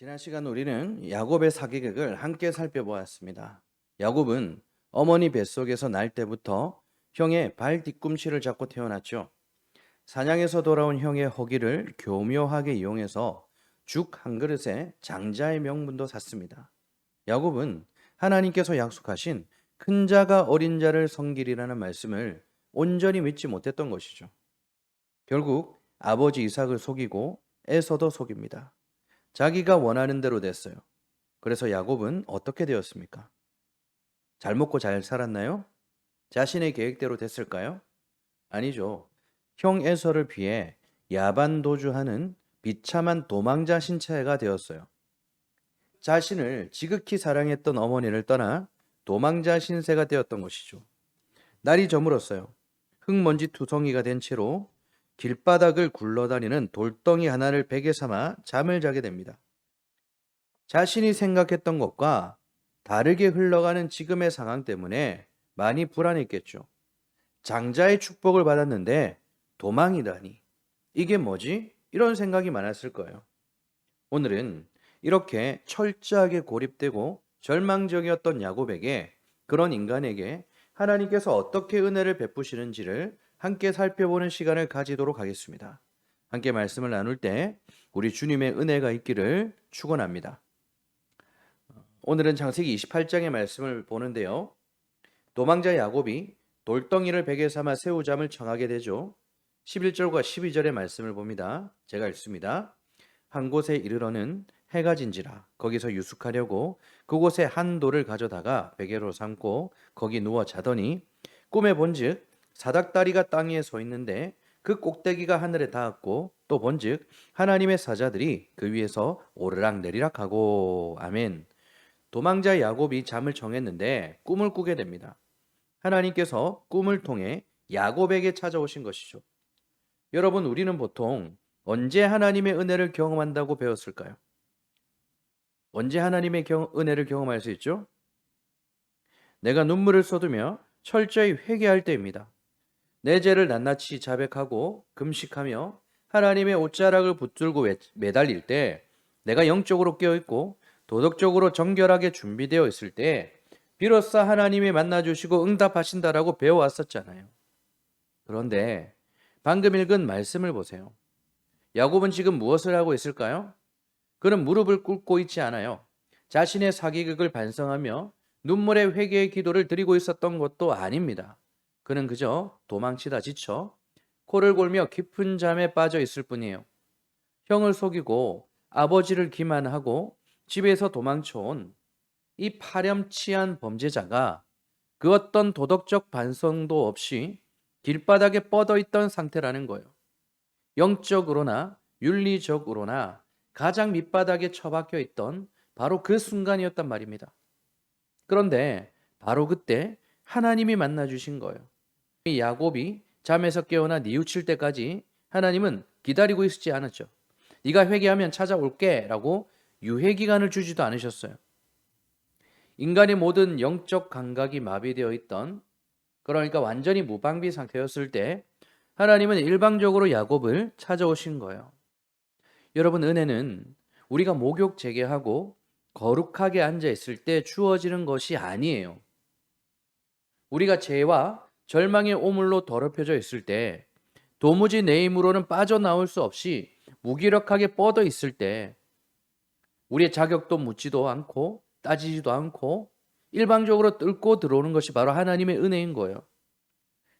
지난 시간 우리는 야곱의 사기극을 함께 살펴보았습니다. 야곱은 어머니 뱃속에서 날 때부터 형의 발 뒤꿈치를 잡고 태어났죠. 사냥에서 돌아온 형의 허기를 교묘하게 이용해서 죽 한 그릇에 장자의 명분도 샀습니다. 야곱은 하나님께서 약속하신 큰 자가 어린 자를 섬기리라는 말씀을 온전히 믿지 못했던 것이죠. 결국 아버지 이삭을 속이고 에서도 속입니다. 자기가 원하는 대로 됐어요. 그래서 야곱은 어떻게 되었습니까? 잘 먹고 잘 살았나요? 자신의 계획대로 됐을까요? 아니죠. 형 에서를 피해 야반 도주하는 비참한 도망자 신체가 되었어요. 자신을 지극히 사랑했던 어머니를 떠나 도망자 신세가 되었던 것이죠. 날이 저물었어요. 흙먼지 투성이가 된 채로 길바닥을 굴러다니는 돌덩이 하나를 베개 삼아 잠을 자게 됩니다. 자신이 생각했던 것과 다르게 흘러가는 지금의 상황 때문에 많이 불안했겠죠. 장자의 축복을 받았는데 도망이다니. 이게 뭐지? 이런 생각이 많았을 거예요. 오늘은 이렇게 철저하게 고립되고 절망적이었던 야곱에게, 그런 인간에게 하나님께서 어떻게 은혜를 베푸시는지를 함께 살펴보는 시간을 가지도록 하겠습니다. 함께 말씀을 나눌 때 우리 주님의 은혜가 있기를 축원합니다. 오늘은 창세기 28장의 말씀을 보는데요. 도망자 야곱이 돌덩이를 베개 삼아 새우잠을 청하게 되죠. 11절과 12절의 말씀을 봅니다. 제가 읽습니다. 한 곳에 이르러는 해가 진지라 거기서 유숙하려고 그곳에 한 돌을 가져다가 베개로 삼고 거기 누워 자더니 꿈에 본즉 사닥다리가 땅 위에 서 있는데 그 꼭대기가 하늘에 닿았고 또 본즉 하나님의 사자들이 그 위에서 오르락 내리락 하고. 아멘. 도망자 야곱이 잠을 청했는데 꿈을 꾸게 됩니다. 하나님께서 꿈을 통해 야곱에게 찾아오신 것이죠. 여러분, 우리는 보통 언제 하나님의 은혜를 경험한다고 배웠을까요? 언제 하나님의 은혜를 경험할 수 있죠? 내가 눈물을 쏟으며 철저히 회개할 때입니다. 내 죄를 낱낱이 자백하고 금식하며 하나님의 옷자락을 붙들고 매달릴 때, 내가 영적으로 깨어있고 도덕적으로 정결하게 준비되어 있을 때 비로소 하나님이 만나주시고 응답하신다라고 배워왔었잖아요. 그런데 방금 읽은 말씀을 보세요. 야곱은 지금 무엇을 하고 있을까요? 그는 무릎을 꿇고 있지 않아요. 자신의 사기극을 반성하며 눈물의 회개의 기도를 드리고 있었던 것도 아닙니다. 그는 그저 도망치다 지쳐 코를 골며 깊은 잠에 빠져 있을 뿐이에요. 형을 속이고 아버지를 기만하고 집에서 도망쳐온 이 파렴치한 범죄자가 그 어떤 도덕적 반성도 없이 길바닥에 뻗어 있던 상태라는 거예요. 영적으로나 윤리적으로나 가장 밑바닥에 처박혀 있던 바로 그 순간이었단 말입니다. 그런데 바로 그때 하나님이 만나 주신 거예요. 이 야곱이 잠에서 깨어나 뉘우칠 때까지 하나님은 기다리고 있지 않았죠. 네가 회개하면 찾아올게 라고 유예 기간을 주지도 않으셨어요. 인간의 모든 영적 감각이 마비되어 있던, 그러니까 완전히 무방비 상태였을 때 하나님은 일방적으로 야곱을 찾아오신 거예요. 여러분, 은혜는 우리가 목욕 재개하고 거룩하게 앉아 있을 때 주어지는 것이 아니에요. 우리가 죄와 절망의 오물로 더럽혀져 있을 때, 도무지 내 힘으로는 빠져나올 수 없이 무기력하게 뻗어 있을 때, 우리의 자격도 묻지도 않고 따지지도 않고 일방적으로 뚫고 들어오는 것이 바로 하나님의 은혜인 거예요.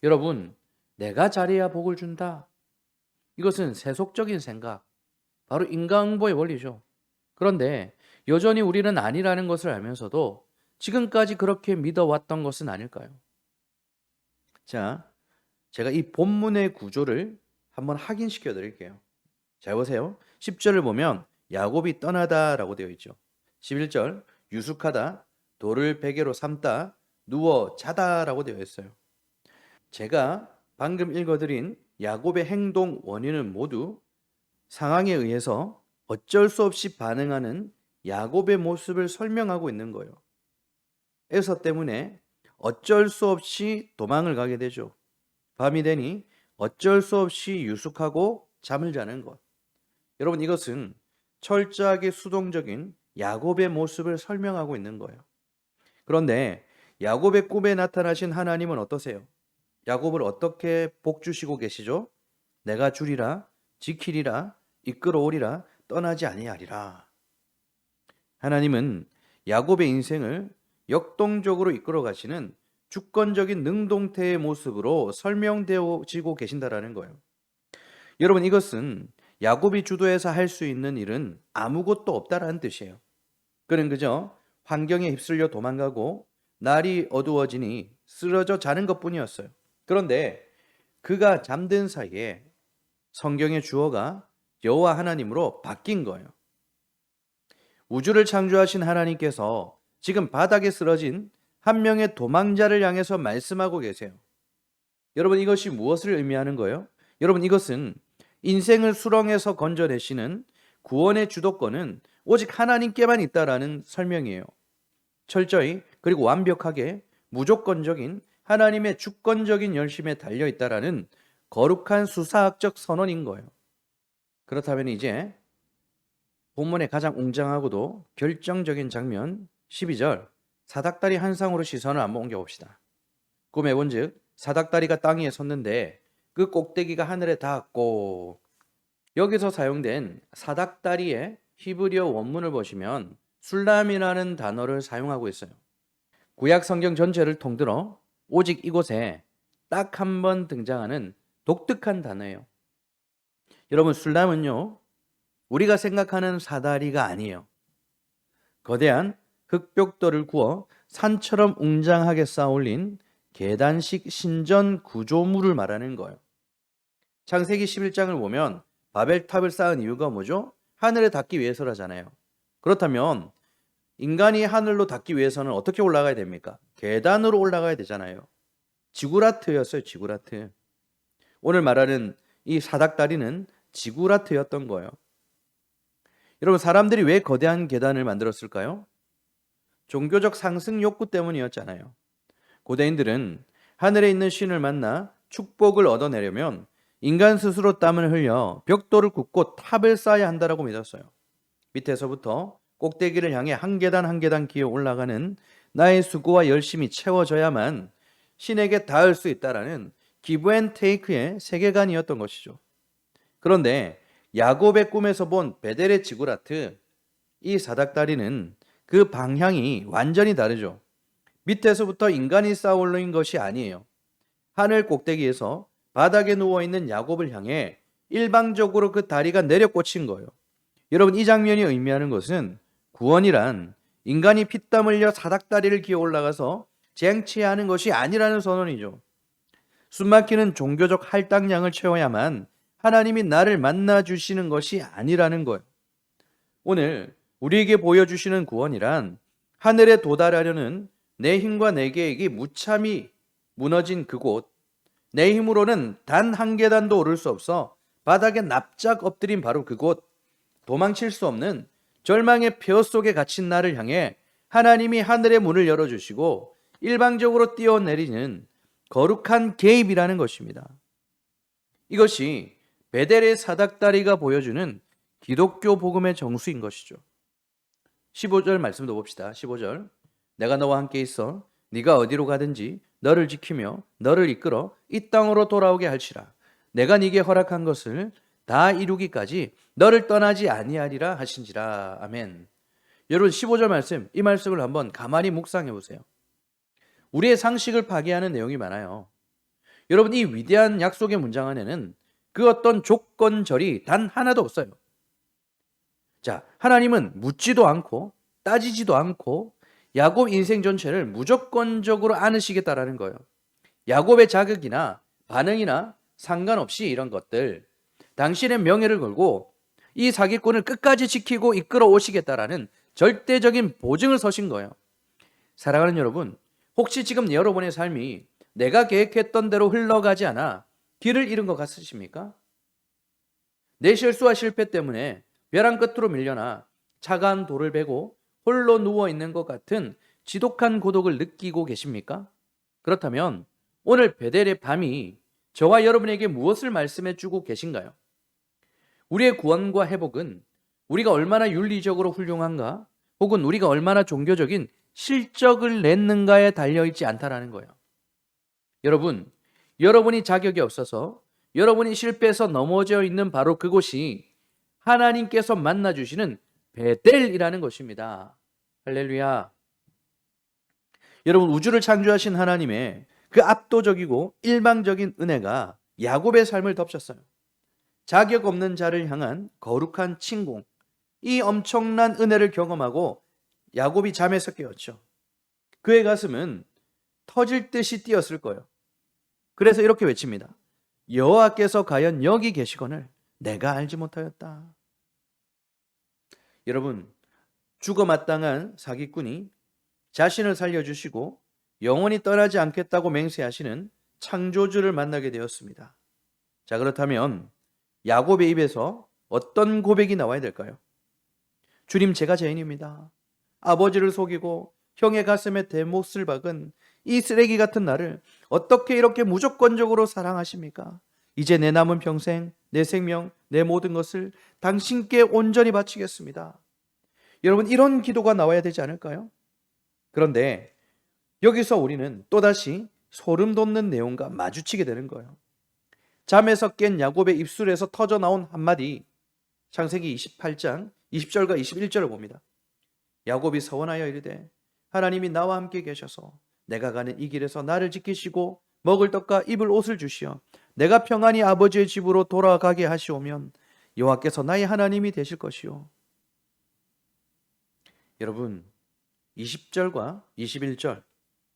여러분, 내가 잘해야 복을 준다. 이것은 세속적인 생각, 바로 인간응보의 원리죠. 그런데 여전히 우리는 아니라는 것을 알면서도 지금까지 그렇게 믿어왔던 것은 아닐까요? 자, 제가 이 본문의 구조를 한번 확인시켜 드릴게요. 잘 보세요. 10절을 보면 야곱이 떠나다라고 되어 있죠. 11절 유숙하다, 돌을 베개로 삼다, 누워 자다라고 되어 있어요. 제가 방금 읽어드린 야곱의 행동 원인은 모두 상황에 의해서 어쩔 수 없이 반응하는 야곱의 모습을 설명하고 있는 거예요. 에서 때문에 어쩔 수 없이 도망을 가게 되죠. 밤이 되니 어쩔 수 없이 유숙하고 잠을 자는 것. 여러분, 이것은 철저하게 수동적인 야곱의 모습을 설명하고 있는 거예요. 그런데 야곱의 꿈에 나타나신 하나님은 어떠세요? 야곱을 어떻게 복 주시고 계시죠? 내가 주리라, 지키리라, 이끌어오리라, 떠나지 아니하리라. 하나님은 야곱의 인생을 역동적으로 이끌어 가시는 주권적인 능동태의 모습으로 설명되어지고 계신다라는 거예요. 여러분, 이것은 야곱이 주도해서 할 수 있는 일은 아무것도 없다라는 뜻이에요. 그는 그저 환경에 휩쓸려 도망가고 날이 어두워지니 쓰러져 자는 것뿐이었어요. 그런데 그가 잠든 사이에 성경의 주어가 여호와 하나님으로 바뀐 거예요. 우주를 창조하신 하나님께서 지금 바닥에 쓰러진 한 명의 도망자를 향해서 말씀하고 계세요. 여러분, 이것이 무엇을 의미하는 거예요? 여러분, 이것은 인생을 수렁에서 건져내시는 구원의 주도권은 오직 하나님께만 있다라는 설명이에요. 철저히 그리고 완벽하게 무조건적인 하나님의 주권적인 열심에 달려 있다라는 거룩한 수사학적 선언인 거예요. 그렇다면 이제 본문의 가장 웅장하고도 결정적인 장면 12절, 사닥다리 한 쌍으로 시선을 한번 옮겨봅시다. 꿈에 본즉 사닥다리가 땅 위에 섰는데 그 꼭대기가 하늘에 닿았고, 여기서 사용된 사닥다리의 히브리어 원문을 보시면 술람이라는 단어를 사용하고 있어요. 구약 성경 전체를 통틀어 오직 이곳에 딱 한 번 등장하는 독특한 단어예요. 여러분, 술람은요, 우리가 생각하는 사다리가 아니에요. 거대한 흙벽돌을 구워 산처럼 웅장하게 쌓아올린 계단식 신전 구조물을 말하는 거예요. 창세기 11장을 보면 바벨탑을 쌓은 이유가 뭐죠? 하늘에 닿기 위해서라잖아요. 그렇다면 인간이 하늘로 닿기 위해서는 어떻게 올라가야 됩니까? 계단으로 올라가야 되잖아요. 지구라트였어요, 지구라트. 오늘 말하는 이 사닥다리는 지구라트였던 거예요. 여러분, 사람들이 왜 거대한 계단을 만들었을까요? 종교적 상승 욕구 때문이었잖아요. 고대인들은 하늘에 있는 신을 만나 축복을 얻어내려면 인간 스스로 땀을 흘려 벽돌을 굽고 탑을 쌓아야 한다라고 믿었어요. 밑에서부터 꼭대기를 향해 한 계단 한 계단 기어 올라가는 나의 수고와 열심이 채워져야만 신에게 닿을 수 있다라는 기브 앤 테이크의 세계관이었던 것이죠. 그런데 야곱의 꿈에서 본 베델의 지구라트, 이 사닥다리는 그 방향이 완전히 다르죠. 밑에서부터 인간이 쌓아 올린 것이 아니에요. 하늘 꼭대기에서 바닥에 누워있는 야곱을 향해 일방적으로 그 다리가 내려 꽂힌 거예요. 여러분, 이 장면이 의미하는 것은 구원이란 인간이 피땀 흘려 사닥다리를 기어 올라가서 쟁취하는 것이 아니라는 선언이죠. 숨막히는 종교적 할당량을 채워야만 하나님이 나를 만나주시는 것이 아니라는 거예요. 오늘 우리에게 보여주시는 구원이란 하늘에 도달하려는 내 힘과 내 계획이 무참히 무너진 그곳, 내 힘으로는 단 한 계단도 오를 수 없어 바닥에 납작 엎드린 바로 그곳, 도망칠 수 없는 절망의 폐허 속에 갇힌 나를 향해 하나님이 하늘의 문을 열어주시고 일방적으로 뛰어내리는 거룩한 개입이라는 것입니다. 이것이 베델의 사닥다리가 보여주는 기독교 복음의 정수인 것이죠. 15절 말씀도 봅시다. 15절, 내가 너와 함께 있어 네가 어디로 가든지 너를 지키며 너를 이끌어 이 땅으로 돌아오게 할지라. 내가 네게 허락한 것을 다 이루기까지 너를 떠나지 아니하리라 하신지라. 아멘. 여러분, 15절 말씀, 이 말씀을 한번 가만히 묵상해 보세요. 우리의 상식을 파괴하는 내용이 많아요. 여러분, 이 위대한 약속의 문장 안에는 그 어떤 조건절이 단 하나도 없어요. 자, 하나님은 묻지도 않고 따지지도 않고 야곱 인생 전체를 무조건적으로 안으시겠다라는 거예요. 야곱의 자격이나 반응이나 상관없이 이런 것들, 당신의 명예를 걸고 이 사기꾼을 끝까지 지키고 이끌어 오시겠다라는 절대적인 보증을 서신 거예요. 사랑하는 여러분, 혹시 지금 여러분의 삶이 내가 계획했던 대로 흘러가지 않아 길을 잃은 것 같으십니까? 내 실수와 실패 때문에 벼랑 끝으로 밀려나 차가운 돌을 베고 홀로 누워있는 것 같은 지독한 고독을 느끼고 계십니까? 그렇다면 오늘 베델의 밤이 저와 여러분에게 무엇을 말씀해 주고 계신가요? 우리의 구원과 회복은 우리가 얼마나 윤리적으로 훌륭한가, 혹은 우리가 얼마나 종교적인 실적을 냈는가에 달려있지 않다라는 거예요. 여러분이 자격이 없어서 여러분이 실패해서 넘어져 있는 바로 그곳이 하나님께서 만나주시는 베델이라는 것입니다. 할렐루야. 여러분, 우주를 창조하신 하나님의 그 압도적이고 일방적인 은혜가 야곱의 삶을 덮쳤어요. 자격 없는 자를 향한 거룩한 침공, 이 엄청난 은혜를 경험하고 야곱이 잠에서 깨었죠. 그의 가슴은 터질 듯이 뛰었을 거예요. 그래서 이렇게 외칩니다. 여호와께서 과연 여기 계시거늘 내가 알지 못하였다. 여러분, 죽어 마땅한 사기꾼이 자신을 살려주시고 영원히 떠나지 않겠다고 맹세하시는 창조주를 만나게 되었습니다. 자, 그렇다면 야곱의 입에서 어떤 고백이 나와야 될까요? 주님, 제가 죄인입니다. 아버지를 속이고 형의 가슴에 대못을 박은 이 쓰레기 같은 나를 어떻게 이렇게 무조건적으로 사랑하십니까? 이제 내 남은 평생, 내 생명, 내 모든 것을 당신께 온전히 바치겠습니다. 여러분, 이런 기도가 나와야 되지 않을까요? 그런데 여기서 우리는 또다시 소름 돋는 내용과 마주치게 되는 거예요. 잠에서 깬 야곱의 입술에서 터져 나온 한마디, 창세기 28장 20절과 21절을 봅니다. 야곱이 서원하여 이르되 하나님이 나와 함께 계셔서 내가 가는 이 길에서 나를 지키시고 먹을 떡과 입을 옷을 주시어 내가 평안히 아버지의 집으로 돌아가게 하시오면 여호와께서 나의 하나님이 되실 것이요. 여러분, 20절과 21절,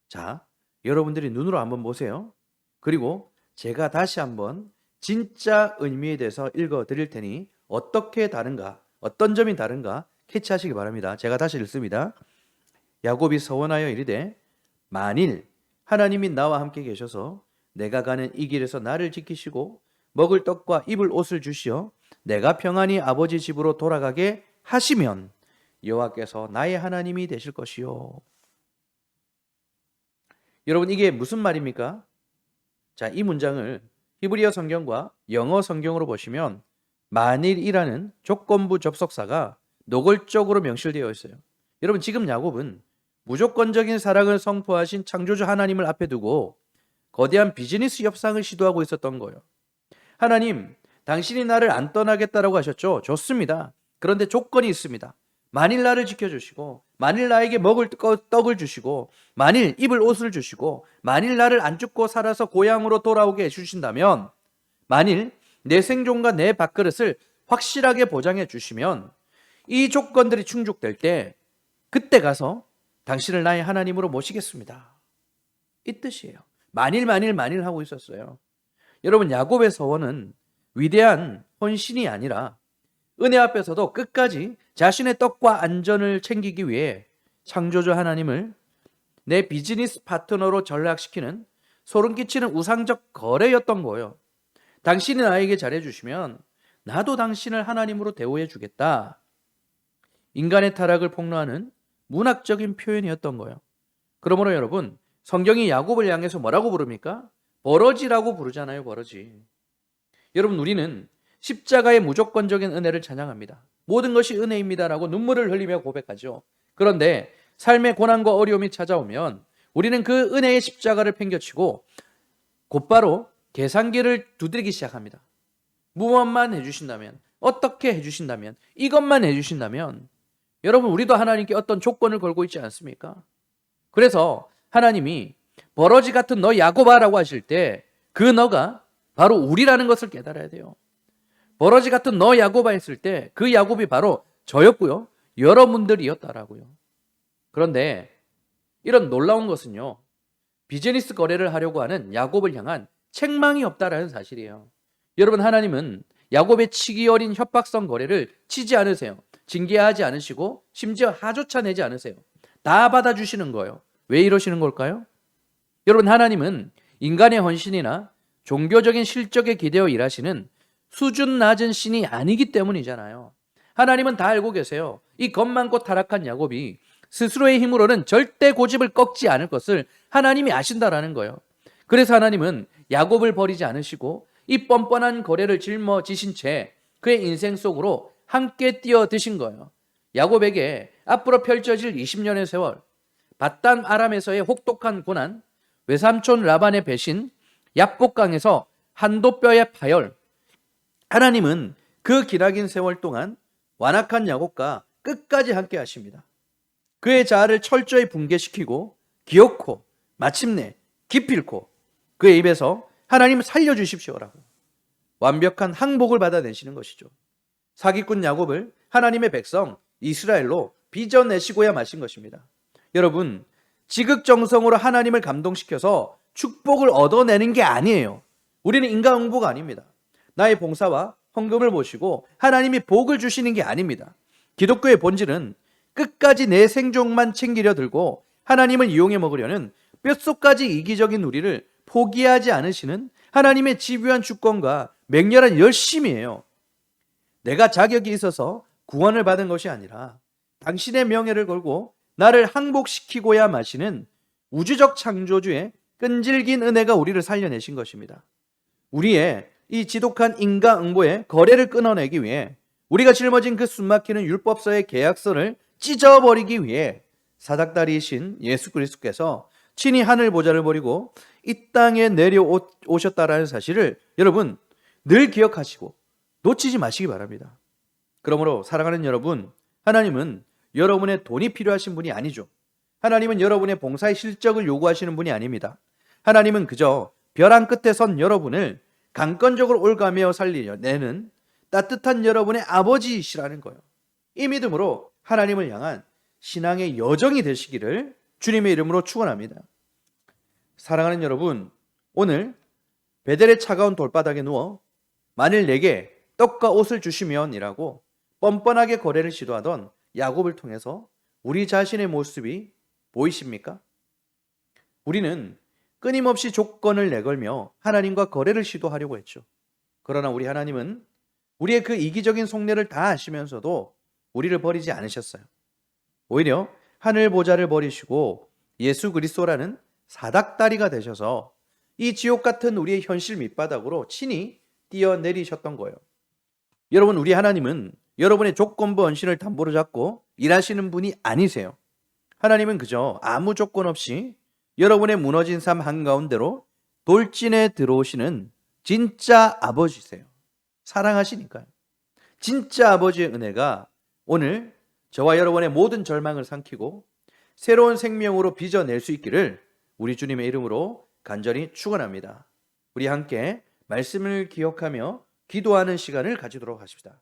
자, 여러분들이 눈으로 한번 보세요. 그리고 제가 다시 한번 진짜 의미에 대해서 읽어 드릴 테니 어떻게 다른가, 어떤 점이 다른가 캐치하시기 바랍니다. 제가 다시 읽습니다. 야곱이 서원하여 이르되 만일 하나님이 나와 함께 계셔서 내가 가는 이 길에서 나를 지키시고 먹을 떡과 입을 옷을 주시어 내가 평안히 아버지 집으로 돌아가게 하시면 여호와께서 나의 하나님이 되실 것이요. 여러분, 이게 무슨 말입니까? 자, 이 문장을 히브리어 성경과 영어 성경으로 보시면 만일이라는 조건부 접속사가 노골적으로 명시되어 있어요. 여러분, 지금 야곱은 무조건적인 사랑을 선포하신 창조주 하나님을 앞에 두고 거대한 비즈니스 협상을 시도하고 있었던 거예요. 하나님, 당신이 나를 안 떠나겠다라고 하셨죠? 좋습니다. 그런데 조건이 있습니다. 만일 나를 지켜주시고, 만일 나에게 먹을 떡을 주시고, 만일 입을 옷을 주시고, 만일 나를 안 죽고 살아서 고향으로 돌아오게 해주신다면, 만일 내 생존과 내 밥그릇을 확실하게 보장해 주시면 이 조건들이 충족될 때 그때 가서 당신을 나의 하나님으로 모시겠습니다. 이 뜻이에요. 만일 하고 있었어요. 여러분, 야곱의 서원은 위대한 헌신이 아니라 은혜 앞에서도 끝까지 자신의 떡과 안전을 챙기기 위해 창조주 하나님을 내 비즈니스 파트너로 전락시키는 소름 끼치는 우상적 거래였던 거예요. 당신이 나에게 잘해주시면 나도 당신을 하나님으로 대우해 주겠다. 인간의 타락을 폭로하는 문학적인 표현이었던 거예요. 그러므로 여러분, 성경이 야곱을 향해서 뭐라고 부릅니까? 버러지라고 부르잖아요. 버러지. 여러분, 우리는 십자가의 무조건적인 은혜를 찬양합니다. 모든 것이 은혜입니다라고 눈물을 흘리며 고백하죠. 그런데 삶의 고난과 어려움이 찾아오면 우리는 그 은혜의 십자가를 팽겨치고 곧바로 계산기를 두드리기 시작합니다. 무엇만 해주신다면, 어떻게 해주신다면, 이것만 해주신다면, 여러분, 우리도 하나님께 어떤 조건을 걸고 있지 않습니까? 그래서 하나님이 버러지 같은 너 야곱아라고 하실 때 그 너가 바로 우리라는 것을 깨달아야 돼요. 버러지 같은 너 야곱아 했을 때 그 야곱이 바로 저였고요, 여러분들이었다라고요. 그런데 이런 놀라운 것은요, 비즈니스 거래를 하려고 하는 야곱을 향한 책망이 없다라는 사실이에요. 여러분, 하나님은 야곱의 치기 어린 협박성 거래를 치지 않으세요. 징계하지 않으시고 심지어 하조차 내지 않으세요. 다 받아주시는 거예요. 왜 이러시는 걸까요? 여러분, 하나님은 인간의 헌신이나 종교적인 실적에 기대어 일하시는 수준 낮은 신이 아니기 때문이잖아요. 하나님은 다 알고 계세요. 이 겁 많고 타락한 야곱이 스스로의 힘으로는 절대 고집을 꺾지 않을 것을 하나님이 아신다라는 거예요. 그래서 하나님은 야곱을 버리지 않으시고 이 뻔뻔한 거래를 짊어지신 채 그의 인생 속으로 함께 뛰어드신 거예요. 야곱에게 앞으로 펼쳐질 20년의 세월, 밧단 아람에서의 혹독한 고난, 외삼촌 라반의 배신, 야복강에서 한도뼈의 파열, 하나님은 그 기나긴 세월 동안 완악한 야곱과 끝까지 함께 하십니다. 그의 자아를 철저히 붕괴시키고 기어코 마침내 기필코 그의 입에서 하나님 살려주십시오라고 완벽한 항복을 받아내시는 것이죠. 사기꾼 야곱을 하나님의 백성 이스라엘로 빚어내시고야 마신 것입니다. 여러분, 지극정성으로 하나님을 감동시켜서 축복을 얻어내는 게 아니에요. 우리는 인과응보가 아닙니다. 나의 봉사와 헌금을 보시고 하나님이 복을 주시는 게 아닙니다. 기독교의 본질은 끝까지 내 생존만 챙기려 들고 하나님을 이용해 먹으려는 뼛속까지 이기적인 우리를 포기하지 않으시는 하나님의 집요한 주권과 맹렬한 열심이에요. 내가 자격이 있어서 구원을 받은 것이 아니라 당신의 명예를 걸고 나를 항복시키고야 마시는 우주적 창조주의 끈질긴 은혜가 우리를 살려내신 것입니다. 우리의 이 지독한 인과응보의 거래를 끊어내기 위해 우리가 짊어진 그 숨막히는 율법서의 계약서를 찢어버리기 위해 사닥다리이신 예수 그리스도께서 친히 하늘 보좌를 버리고 이 땅에 내려오셨다라는 사실을 여러분 늘 기억하시고 놓치지 마시기 바랍니다. 그러므로 사랑하는 여러분, 하나님은 여러분의 돈이 필요하신 분이 아니죠. 하나님은 여러분의 봉사의 실적을 요구하시는 분이 아닙니다. 하나님은 그저 벼랑 끝에 선 여러분을 강건적으로 올가매어 살리려내는 따뜻한 여러분의 아버지이시라는 거예요. 이 믿음으로 하나님을 향한 신앙의 여정이 되시기를 주님의 이름으로 축원합니다. 사랑하는 여러분, 오늘 베델의 차가운 돌바닥에 누워 만일 내게 떡과 옷을 주시면이라고 뻔뻔하게 거래를 시도하던 야곱을 통해서 우리 자신의 모습이 보이십니까? 우리는 끊임없이 조건을 내걸며 하나님과 거래를 시도하려고 했죠. 그러나 우리 하나님은 우리의 그 이기적인 속내를 다 아시면서도 우리를 버리지 않으셨어요. 오히려 하늘 보좌를 버리시고 예수 그리스도라는 사닥다리가 되셔서 이 지옥 같은 우리의 현실 밑바닥으로 친히 뛰어내리셨던 거예요. 여러분, 우리 하나님은 여러분의 조건부 헌신을 담보로 잡고 일하시는 분이 아니세요. 하나님은 그저 아무 조건 없이 여러분의 무너진 삶 한가운데로 돌진해 들어오시는 진짜 아버지세요. 사랑하시니까요. 진짜 아버지의 은혜가 오늘 저와 여러분의 모든 절망을 삼키고 새로운 생명으로 빚어낼 수 있기를 우리 주님의 이름으로 간절히 축원합니다. 우리 함께 말씀을 기억하며 기도하는 시간을 가지도록 하십시다.